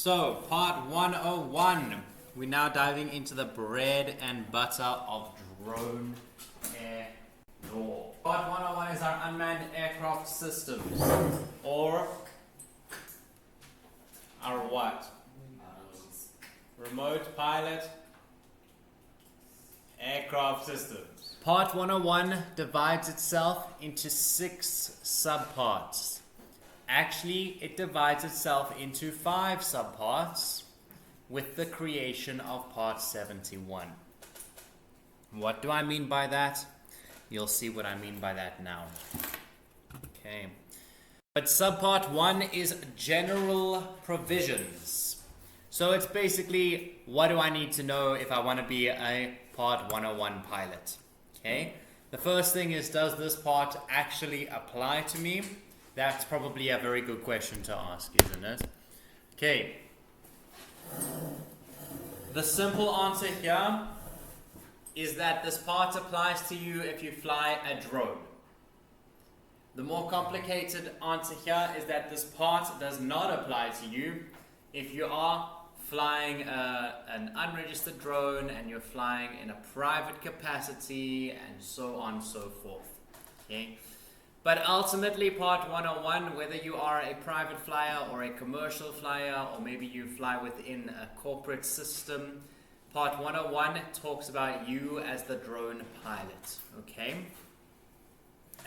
So, part 101. We're now diving into the bread and butter of drone air law. Part 101 is our unmanned aircraft systems, or our what? Remote pilot aircraft systems. Part 101 divides itself into 6 subparts. Actually, it divides itself into 5 subparts with the creation of part 71. What do I mean by that? You'll see what I mean by that now. Okay. But subpart 1 is general provisions. So it's basically, what do I need to know if I want to be a part 101 pilot? Okay. The first thing is, does this part actually apply to me? That's probably a very good question to ask, isn't it? Okay. The simple answer here is that this part applies to you if you fly a drone. The more complicated answer here is that this part does not apply to you if you are flying an unregistered drone and you're flying in a private capacity and so on and so forth. Okay. But ultimately, part 101, whether you are a private flyer or a commercial flyer, or maybe you fly within a corporate system, part 101 talks about you as the drone pilot, okay?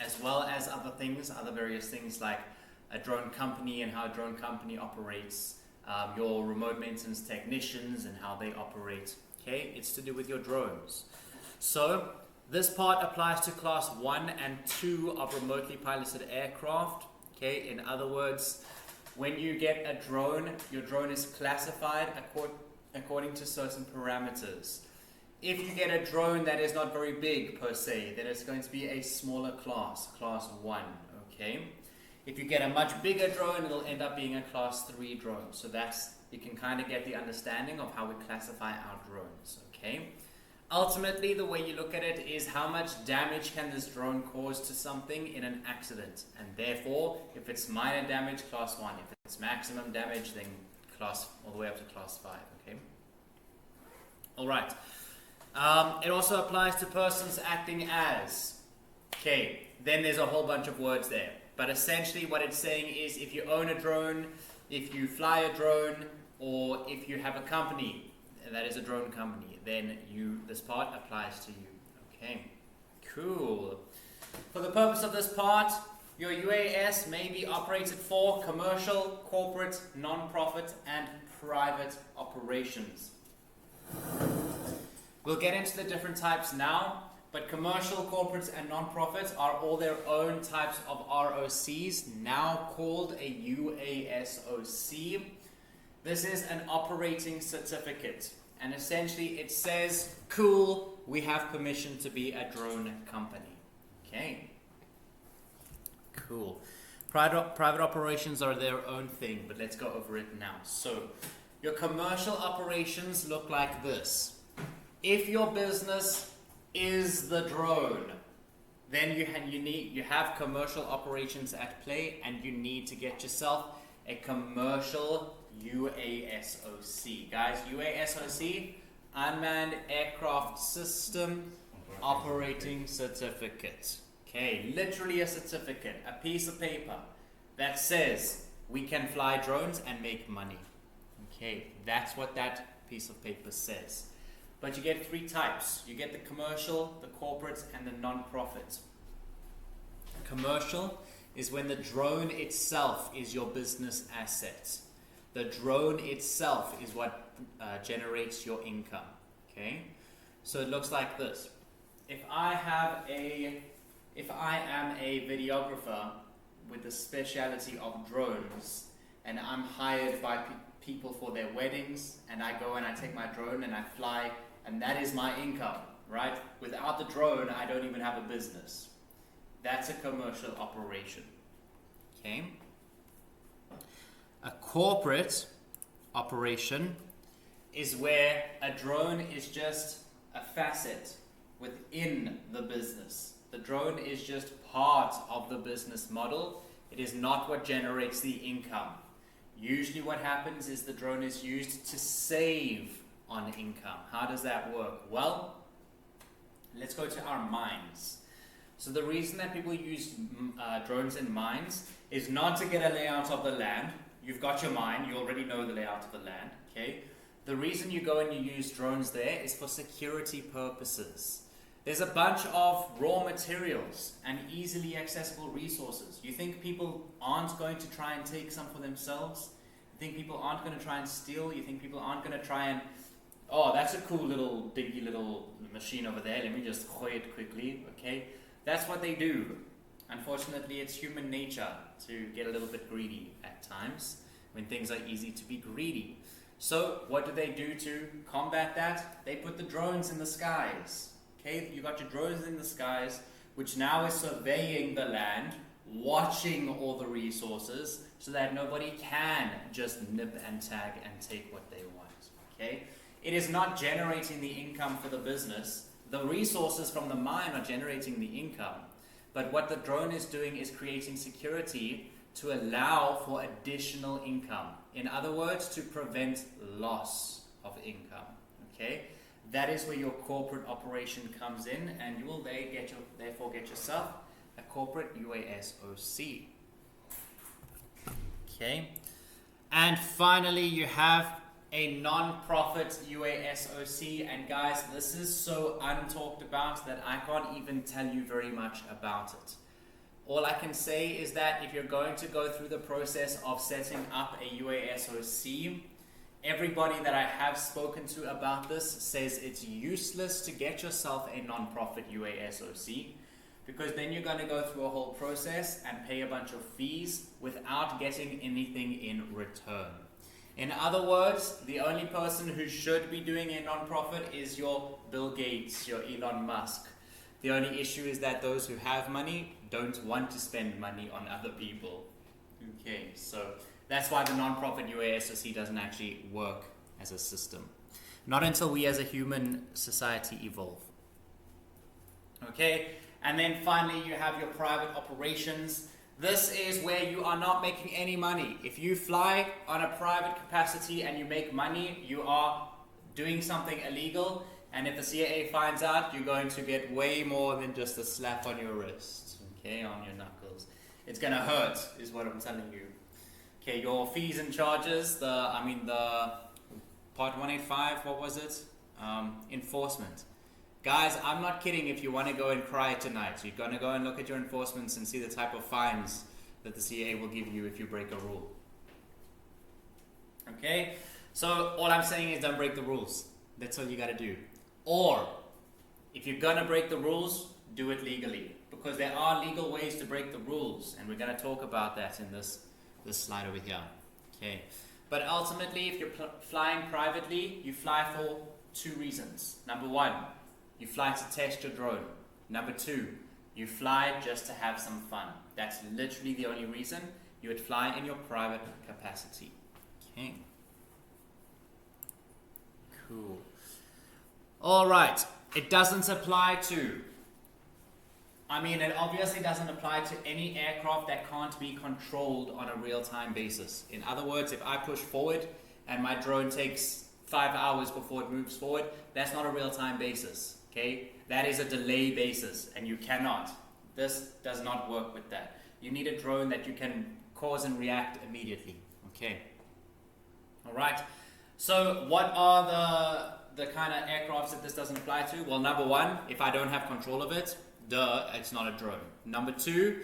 As well as other things, other various things like a drone company and how a drone company operates, your remote maintenance technicians and how they operate, okay? It's to do with your drones. So, this part applies to class 1 and 2 of remotely piloted aircraft. Okay, in other words, when you get a drone, your drone is classified according to certain parameters. If you get a drone that is not very big per se, then it's going to be a smaller class, class 1. Okay, if you get a much bigger drone, it'll end up being a class 3 drone. So that's, you can kind of get the understanding of how we classify our drones. Okay. Ultimately, the way you look at it is how much damage can this drone cause to something in an accident. And therefore, if it's minor damage, class 1. If it's maximum damage, then class all the way up to class 5. Okay. All right. It also applies to persons acting as. Okay. Then there's a whole bunch of words there. But essentially what it's saying is if you own a drone, if you fly a drone, or if you have a company that is a drone company, then this part applies to you. Okay, cool. For the purpose of this part, your UAS may be operated for commercial, corporate, non-profit, and private operations. We'll get into the different types now, but commercial, corporates, and non-profits are all their own types of ROCs, now called a UASOC. This is an operating certificate, and essentially it says, cool, we have permission to be a drone company. Okay, cool. Private operations are their own thing, but let's go over it now. So, your commercial operations look like this. If your business is the drone, then you have commercial operations at play, and you need to get yourself a commercial UASOC. Guys, UASOC, Unmanned Aircraft System Operating Certificate. Okay, literally a certificate, a piece of paper that says we can fly drones and make money. Okay, that's what that piece of paper says. But you get 3 types. You get the commercial, the corporate, and the non-profit. Commercial is when the drone itself is your business asset. The drone itself is what generates your income. Okay, so it looks like this. If I am a videographer with the speciality of drones, and I'm hired by people for their weddings, and I go and I take my drone and I fly, and that is my income, right? Without the drone, I don't even have a business. That's a commercial operation. Okay. A corporate operation is where a drone is just a facet within the business. The drone is just part of the business model. It is not what generates the income. Usually what happens is the drone is used to save on income. How does that work? Well, let's go to our mines. So the reason that people use drones in mines is not to get a layout of the land. You've got your mine, you already know the layout of the land, okay? The reason you go and you use drones there is for security purposes. There's a bunch of raw materials and easily accessible resources. You think people aren't going to try and take some for themselves? You think people aren't going to try and steal? You think people aren't going to try and, oh, that's a cool little, dinky little machine over there, let me just throw it quickly, okay? That's what they do. Unfortunately, it's human nature to get a little bit greedy at times when things are easy to be greedy. So what do they do to combat that? They put the drones in the skies. Okay, you got your drones in the skies, which now is surveying the land, watching all the resources, so that nobody can just nip and tag and take what they want. Okay, it is not generating the income for the business. The resources from the mine are generating the income, but what the drone is doing is creating security to allow for additional income. In other words, to prevent loss of income. Okay. That is where your corporate operation comes in, and you will therefore get yourself a corporate UASOC. Okay. And finally, you have a non-profit UASOC, and guys, this is so untalked about that I can't even tell you very much about it. All I can say is that if you're going to go through the process of setting up a UASOC, everybody that I have spoken to about this says it's useless to get yourself a non-profit UASOC, because then you're going to go through a whole process and pay a bunch of fees without getting anything in return. In other words, the only person who should be doing a non-profit is your Bill Gates, your Elon Musk. The only issue is that those who have money don't want to spend money on other people. Okay, so that's why the non-profit UASOC doesn't actually work as a system. Not until we as a human society evolve. Okay, and then finally you have your private operations. This is where you are not making any money. If you fly on a private capacity and you make money, you are doing something illegal. And if the CAA finds out, you're going to get way more than just a slap on your wrist, okay, on your knuckles. It's going to hurt, is what I'm telling you. Okay, your fees and charges, the part 185, what was it? Enforcement. Guys, I'm not kidding if you want to go and cry tonight. You're going to go and look at your enforcements and see the type of fines that the CAA will give you if you break a rule. Okay, so all I'm saying is don't break the rules. That's all you got to do. Or, if you're going to break the rules, do it legally. Because there are legal ways to break the rules. And we're going to talk about that in this slide over here. Okay. But ultimately, if you're flying privately, you fly for two reasons. Number one, you fly to test your drone. Number two, you fly just to have some fun. That's literally the only reason you would fly in your private capacity. Okay. Cool. All right. It doesn't apply to, it obviously doesn't apply to any aircraft that can't be controlled on a real-time basis. In other words, if I push forward and my drone takes 5 hours before it moves forward, that's not a real-time basis, okay? That is a delay basis, and you cannot. This does not work with that. You need a drone that you can cause and react immediately, okay? All right. So what are the kind of aircrafts that this doesn't apply to? Well, number one, if I don't have control of it, it's not a drone. Number two,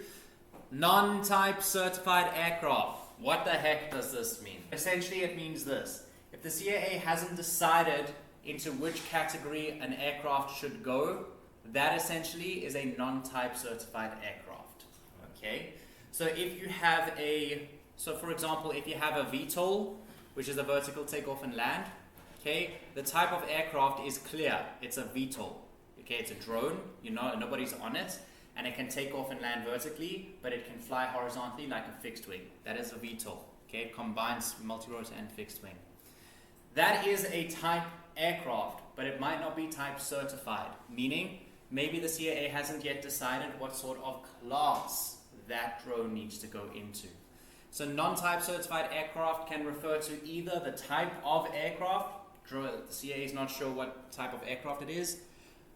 non-type certified aircraft. What the heck does this mean? Essentially, it means this. If the CAA hasn't decided into which category an aircraft should go, that essentially is a non-type certified aircraft. Okay? So if you have for example, if you have a VTOL, which is a vertical takeoff and land, okay, the type of aircraft is clear. It's a VTOL. Okay, it's a drone, nobody's on it, and it can take off and land vertically, but it can fly horizontally like a fixed wing. That is a VTOL. Okay, it combines multi-rotor and fixed wing. That is a type aircraft, but it might not be type certified, meaning maybe the CAA hasn't yet decided what sort of class that drone needs to go into. So non-type certified aircraft can refer to either the type of aircraft, the CAA is not sure what type of aircraft it is,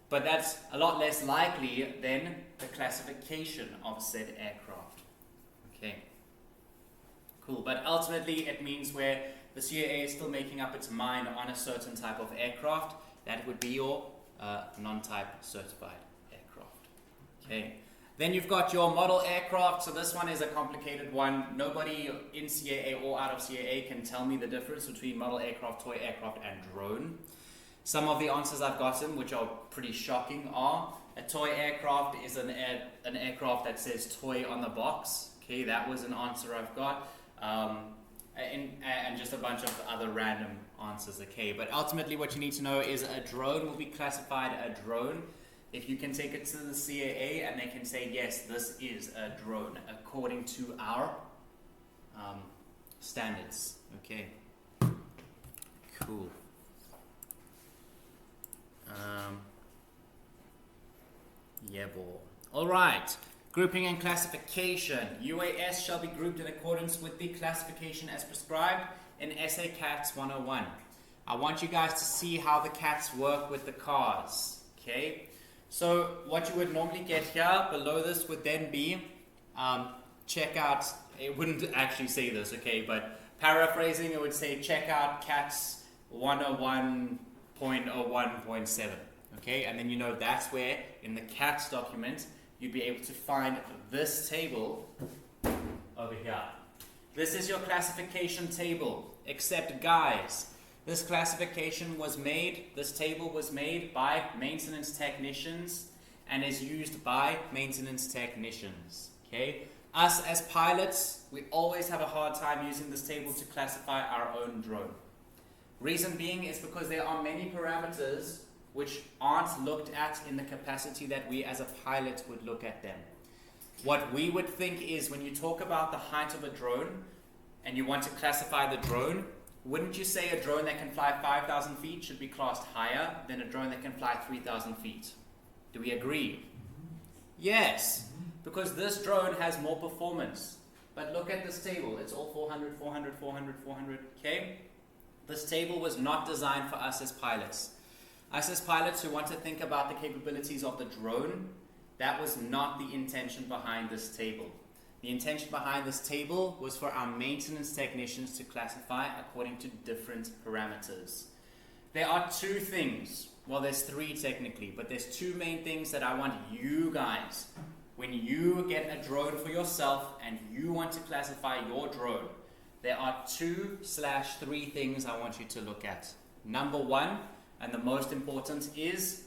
but that's a lot less likely than the classification of said aircraft. Okay, cool. But ultimately it means where the CAA is still making up its mind on a certain type of aircraft, that would be your non-type certified aircraft. Okay. Then you've got your model aircraft. So this one is a complicated one. Nobody in CAA or out of CAA can tell me the difference between model aircraft, toy aircraft, and drone. Some of the answers I've gotten, which are pretty shocking, are a toy aircraft is an aircraft that says toy on the box. Okay, that was an answer I've got. And just a bunch of other random answers. Okay, but ultimately what you need to know is a drone will be classified a drone if you can take it to the CAA and they can say, yes, this is a drone according to our standards. Okay, cool. Yeah, boy. All right. Grouping and classification. UAS shall be grouped in accordance with the classification as prescribed in SACAA 101. I want you guys to see how the cats work with the cars. Okay. So what you would normally get here below this would then be check out. It wouldn't actually say this, okay, but paraphrasing, it would say check out CATS 101.01.7. Okay, and then you know that's where in the CATS document you'd be able to find this table over here. This is your classification table, except guys, this classification was made, this table was made by maintenance technicians and is used by maintenance technicians. Okay, us as pilots, we always have a hard time using this table to classify our own drone. Reason being is because there are many parameters which aren't looked at in the capacity that we as a pilot would look at them. What we would think is when you talk about the height of a drone and you want to classify the drone, wouldn't you say a drone that can fly 5,000 feet should be classed higher than a drone that can fly 3,000 feet? Do we agree? Yes, because this drone has more performance. But look at this table. It's all 400, 400, 400, 400, okay? This table was not designed for us as pilots. Us as pilots who want to think about the capabilities of the drone, that was not the intention behind this table. The intention behind this table was for our maintenance technicians to classify according to different parameters. There are two things, well there's three technically, but there's two main things that I want you guys, when you get a drone for yourself and you want to classify your drone, there are 2/3 things I want you to look at. Number one, and the most important, is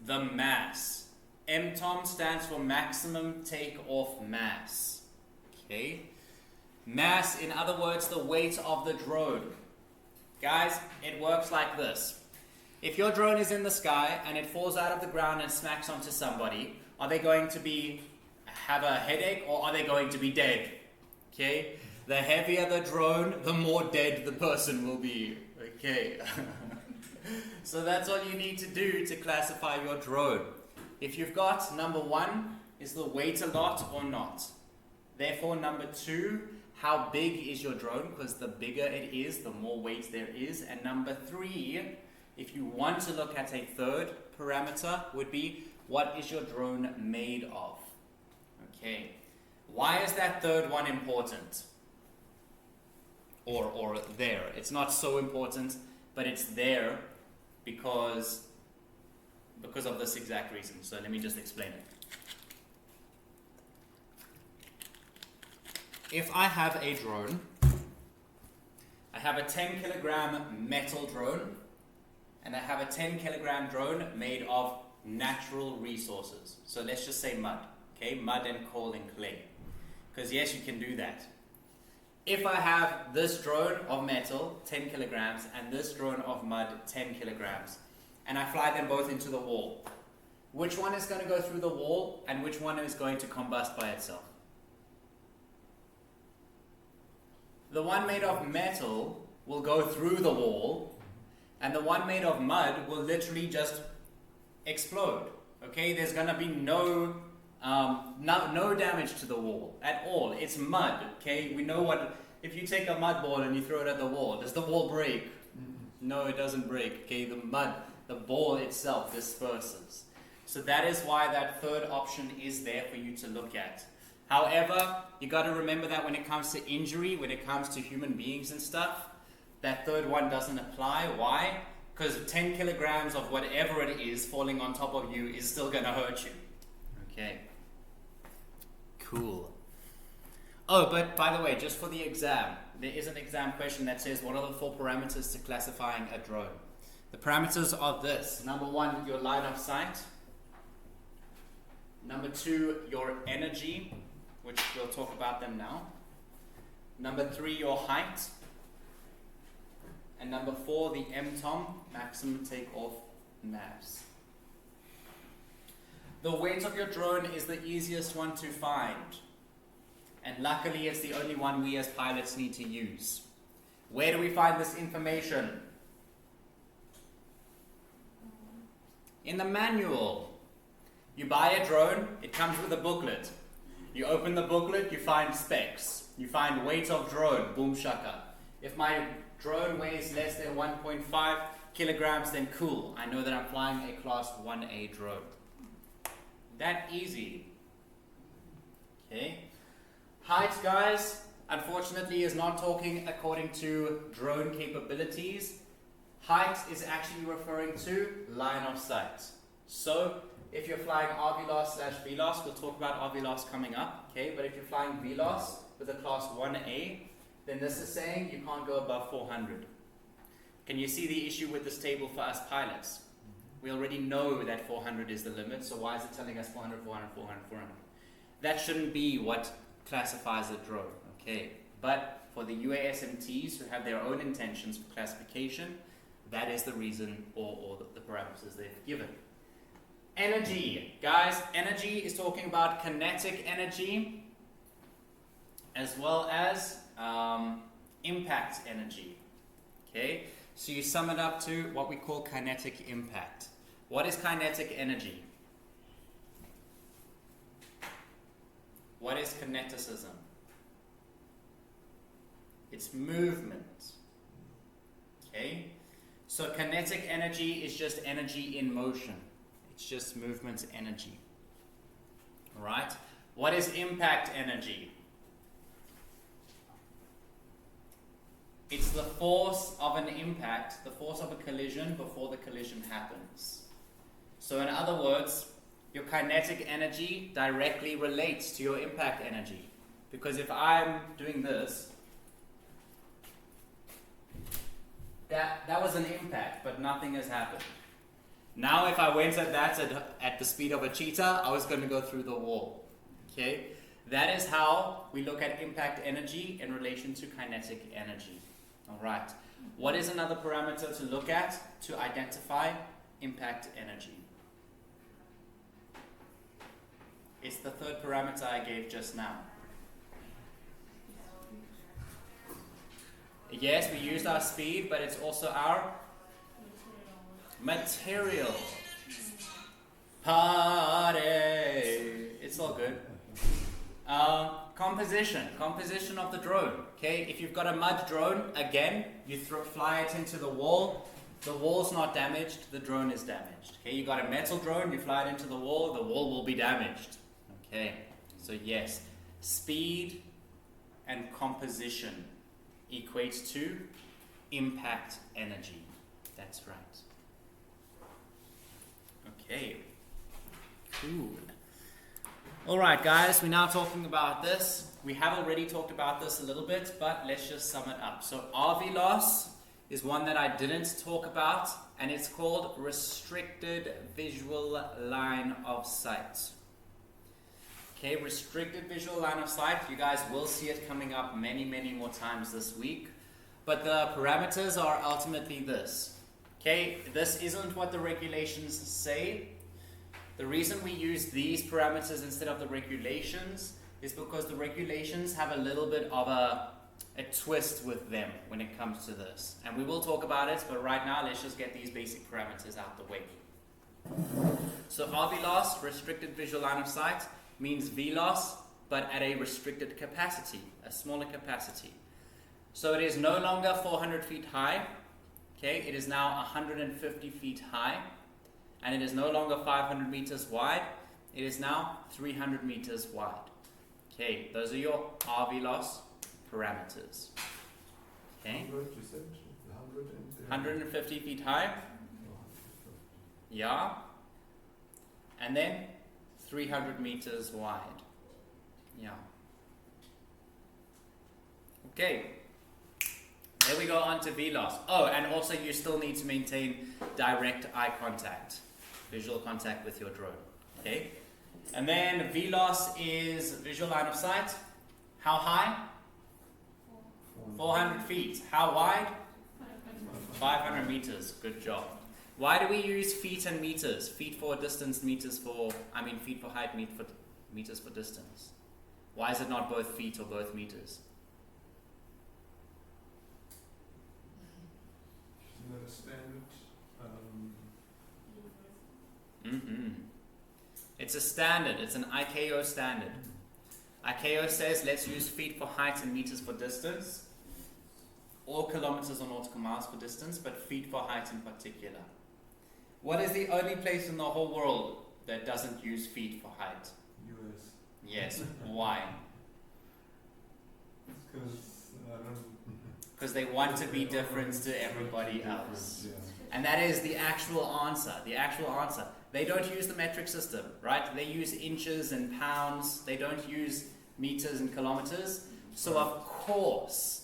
the mass. MTOM stands for maximum takeoff mass. Okay? Mass, in other words, the weight of the drone. Guys, it works like this. If your drone is in the sky and it falls out of the ground and smacks onto somebody, are they going to have a headache or are they going to be dead? Okay? The heavier the drone, the more dead the person will be. Okay. So that's all you need to do to classify your drone. If you've got number one, is the weight a lot or not? Therefore, number two, how big is your drone? Because the bigger it is, the more weight there is. And number three, if you want to look at a third parameter, would be what is your drone made of? Okay. Why is that third one important? Or there. It's not so important, but it's there because of this exact reason. So let me just explain it. If I have a drone, I have a 10 kilogram metal drone, and I have a 10 kilogram drone made of natural resources. So let's just say mud, okay? Mud and coal and clay. Because yes, you can do that. If I have this drone of metal, 10 kilograms, and this drone of mud, 10 kilograms, and I fly them both into the wall, which one is going to go through the wall and which one is going to combust by itself? The one made of metal will go through the wall, and the one made of mud will literally just explode. Okay, there's going to be no No damage to the wall at all. It's mud, okay? We know what, if you take a mud ball and you throw it at the wall, does the wall break? No, it doesn't break, okay? The mud, the ball itself disperses. So that is why that third option is there for you to look at. However, you got to remember that when it comes to injury, when it comes to human beings and stuff, that third one doesn't apply. Why? Because 10 kilograms of whatever it is falling on top of you is still going to hurt you. Okay. Cool. Oh, but by the way, just for the exam, there is an exam question that says, what are the 4 parameters to classifying a drone? The parameters are this. Number 1, your line of sight. Number 2, your energy, which we'll talk about them now. Number 3, your height. And number 4, the MTOM, maximum takeoff mass. The weight of your drone is the easiest one to find. And luckily, it's the only one we as pilots need to use. Where do we find this information? In the manual. You buy a drone, it comes with a booklet. You open the booklet, you find specs. You find weight of drone, boom shaka. If my drone weighs less than 1.5 kilograms, then cool. I know that I'm flying a class 1A drone. That easy. Okay. Height, guys, unfortunately is not talking according to drone capabilities. Height is actually referring to line of sight. So, if you're flying RVLOS/VLOS, we'll talk about RVLOS coming up, okay? But if you're flying VLOS with a class 1A, then this is saying you can't go above 400. Can you see the issue with this table for us pilots? We already know that 400 is the limit, so why is it telling us 400, 400, 400, 400? That shouldn't be what classifies a drone, okay? But for the UASMTs who have their own intentions for classification, that is the reason or the parameters they've given. Energy, guys, energy is talking about kinetic energy as well as impact energy. Okay, so you sum it up to what we call kinetic impact. What is kinetic energy? What is kineticism? It's movement. Okay, so kinetic energy is just energy in motion. It's just movement energy. Alright? What is impact energy? It's the force of an impact, the force of a collision before the collision happens. So in other words, your kinetic energy directly relates to your impact energy. Because if I'm doing this, that was an impact, but nothing has happened. Now if I went at that at the speed of a cheetah, I was going to go through the wall. Okay? That is how we look at impact energy in relation to kinetic energy. Alright. What is another parameter to look at to identify impact energy? It's the third parameter I gave just now. Yes, we used our speed, but it's also our material. Party. It's all good. Composition of the drone. Okay, if you've got a mud drone, again, you fly it into the wall. The wall's not damaged, the drone is damaged. Okay, you got a metal drone, you fly it into the wall will be damaged. Okay, so yes, speed and composition equates to impact energy. That's right. Okay, cool. Alright guys, we're now talking about this. We have already talked about this a little bit, but let's just sum it up. So RV loss is one that I didn't talk about, and it's called restricted visual line of sight. Okay, restricted visual line of sight, you guys will see it coming up many, many more times this week. But the parameters are ultimately this. Okay, this isn't what the regulations say. The reason we use these parameters instead of the regulations is because the regulations have a little bit of a twist with them when it comes to this. And we will talk about it, but right now let's just get these basic parameters out the way. So RV loss, restricted visual line of sight, means VLOS, but at a restricted capacity, a smaller capacity. So it is no longer 400 feet high, okay, it is now 150 feet high, and it is no longer 500 meters wide, it is now 300 meters wide. Okay, those are your RVLOS parameters. Okay, 150 feet high, yeah, and then 300 meters wide, yeah. Okay, there we go on to VLOS. Oh, and also you still need to maintain direct eye contact, visual contact with your drone. Okay, and then VLOS is visual line of sight. How high? 400 feet. How wide? 500 meters. Good job. Why do we use feet and meters? Feet for distance, meters for, feet for height, meters for distance. Why is it not both feet or both meters? Standard. It's a standard. It's an ICAO standard. ICAO says let's use feet for height and meters for distance, or kilometers or nautical miles for distance, but feet for height in particular. What is the only place in the whole world that doesn't use feet for height? US. Yes. Why? Because they want to be different to everybody else. Yeah. And that is the actual answer. The actual answer. They don't use the metric system, right? They use inches and pounds. They don't use meters and kilometers. So of course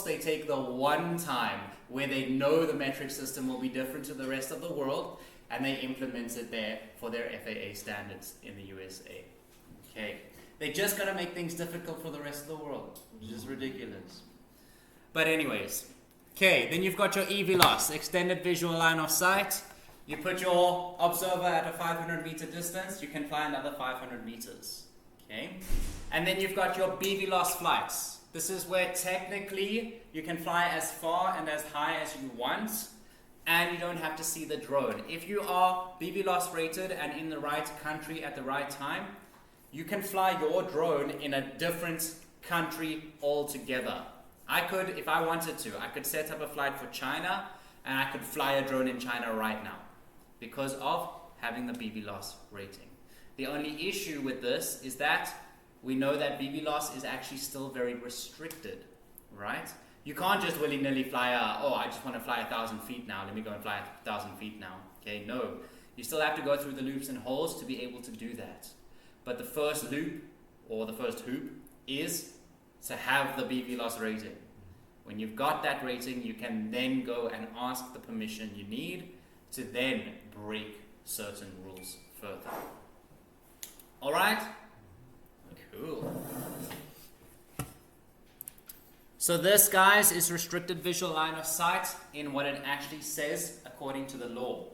they take the one time where they know the metric system will be different to the rest of the world, and they implement it there for their FAA standards in the USA. Okay. They're just going to make things difficult for the rest of the world, which is ridiculous. But anyways, okay, then you've got your EVLOS, extended visual line of sight. You put your observer at a 500 meter distance, you can fly another 500 meters. Okay, and then you've got your BVLOS flights. This is where technically you can fly as far and as high as you want, and you don't have to see the drone. If you are BVLOS rated and in the right country at the right time, you can fly your drone in a different country altogether. I could, if I wanted to, I could set up a flight for China, and I could fly a drone in China right now because of having the BVLOS rating. The only issue with this is that we know that BVLOS is actually still very restricted, right? You can't just willy-nilly fly I just want to fly 1,000 feet now, let me go and fly 1,000 feet now. Okay, no. You still have to go through the loops and holes to be able to do that. But the first loop, or the first hoop, is to have the BVLOS rating. When you've got that rating, you can then go and ask the permission you need to then break certain rules further. Alright? Cool. So this, guys, is restricted visual line of sight in what it actually says according to the law.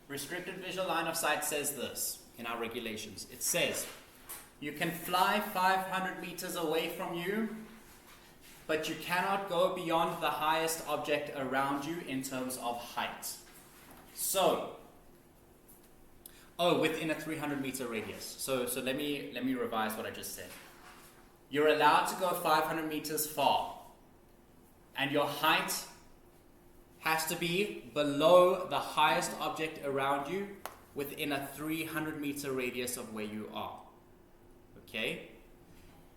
Restricted visual line of sight says this in our regulations. It says, you can fly 500 meters away from you, but you cannot go beyond the highest object around you in terms of height. So, within a 300 meter radius. So let me revise what I just said. You're allowed to go 500 meters far, and your height has to be below the highest object around you within a 300 meter radius of where you are. Okay?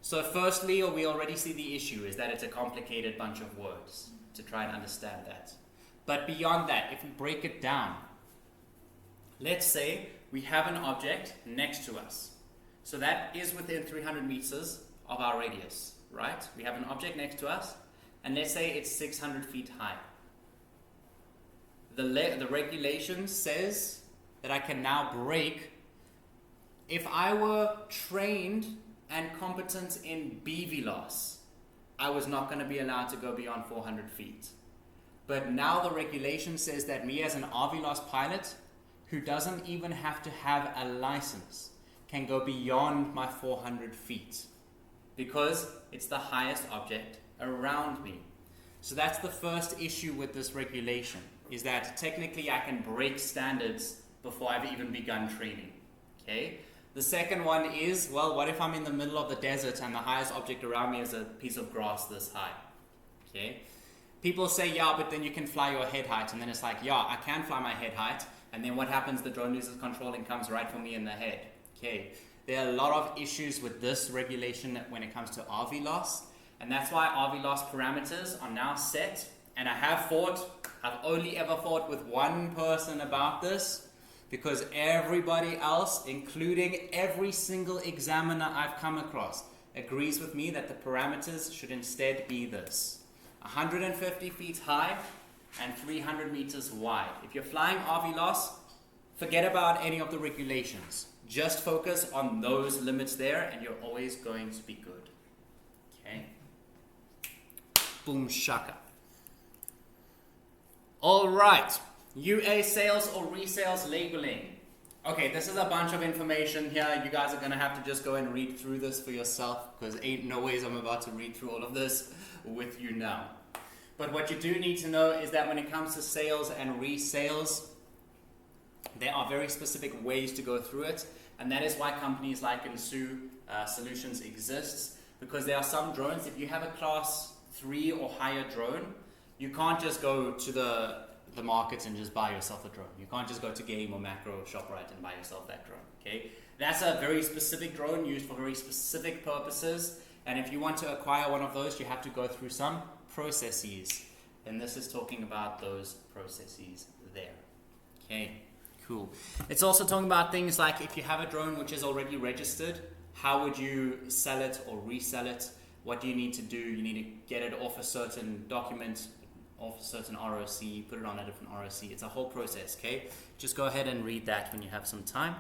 So firstly, we already see the issue is that it's a complicated bunch of words to try and understand that. But beyond that, if we break it down, let's say we have an object next to us. So that is within 300 meters of our radius, right? We have an object next to us, and let's say it's 600 feet high. The regulation says that I can now break. If I were trained and competent in BVLOS, I was not going to be allowed to go beyond 400 feet. But now the regulation says that me as an RVLOS pilot, who doesn't even have to have a license, can go beyond my 400 feet because it's the highest object around me. So that's the first issue with this regulation, is that technically I can break standards before I've even begun training. Okay. The second one is, well, what if I'm in the middle of the desert and the highest object around me is a piece of grass this high? Okay. People say, yeah, but then you can fly your head height. And then it's like, yeah, I can fly my head height. And then what happens? The drone loses control and comes right for me in the head. Okay. There are a lot of issues with this regulation when it comes to RV loss. And that's why RV loss parameters are now set. And I've only ever fought with one person about this, because everybody else, including every single examiner I've come across, agrees with me that the parameters should instead be this: 150 feet high and 300 meters wide. If you're flying RV loss, forget about any of the regulations. Just focus on those limits there and you're always going to be good. Okay? Boom shaka. All right. UA sales or resales labeling. Okay, this is a bunch of information here. You guys are going to have to just go and read through this for yourself, because ain't no ways I'm about to read through all of this with you now. But what you do need to know is that when it comes to sales and resales, there are very specific ways to go through it, and that is why companies like Solutions exists, because there are some drones, if you have a class 3 or higher drone, you can't just go to the markets and just buy yourself a drone. You can't just go to Game or Macro or ShopRite and buy yourself that drone. Okay, that's a very specific drone used for very specific purposes, and if you want to acquire one of those, you have to go through some processes, and this is talking about those processes there. Okay, cool. It's also talking about things like, if you have a drone which is already registered, how would you sell it or resell it? What do you need to do? You need to get it off a certain document, off a certain ROC, put it on a different ROC. It's a whole process, okay? Just go ahead and read that when you have some time.